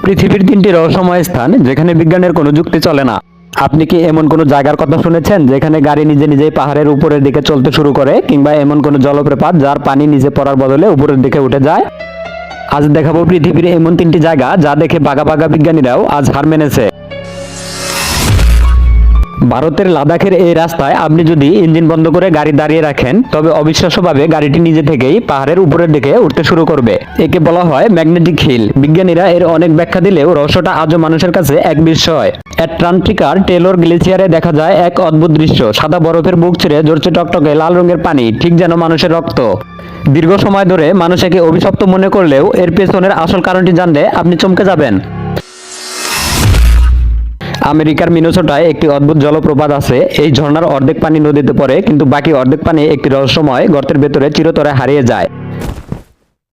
পৃথিবীর 3টি রহস্যময় স্থান যেখানে বিজ্ঞানের কোনো যুক্তি চলে না। আপনি কি এমন কোনো জায়গার কথা শুনেছেন যেখানে গাড়ি নিজে নিজেই পাহাড়ের উপরের দিকে চলতে শুরু করে, কিংবা এমন কোনো জলপ্রপাত যার পানি নিচে পড়ার বদলে উপরের দিকে উঠে যায়? আজ দেখাবো পৃথিবীর এমন 3টি জায়গা যা দেখে বাঘা বাঘা বিজ্ঞানীরাও আজ হার মেনেছে। ভারতের লাদাখের এই রাস্তায় আপনি যদি ইঞ্জিন বন্ধ করে গাড়ি দাঁড়িয়ে রাখেন, তবে অবিশ্বাস্যভাবে গাড়িটি নিজে থেকেই পাহাড়ের উপরের দিকে উঠতে শুরু করবে। একে বলা হয় ম্যাগনেটিক হিল। বিজ্ঞানীরা এর অনেক ব্যাখ্যা দিলেও রহস্যটা আজও মানুষের কাছে এক বিস্ময়। অ্যাটলান্টিকার টেলর গ্লেসিয়ারে দেখা যায় এক অদ্ভুত দৃশ্য। সাদা বরফের বুক ছিঁড়ে ঝরছে টকটকে লাল রঙের পানি, ঠিক যেন মানুষের রক্ত। দীর্ঘ সময় ধরে মানুষ একে অভিশপ্ত মনে করলেও এর পেছনের আসল কারণটি জানলে আপনি চমকে যাবেন। আমেরিকার মিনেসোটায় একটি অদ্ভুত জলপ্রপাত আছে। এই ঝর্ণার অর্ধেক পানি নদীতে পড়ে, কিন্তু বাকি অর্ধেক পানি একটি রহস্যময় গর্তের ভেতরে চিরতরে হারিয়ে যায়।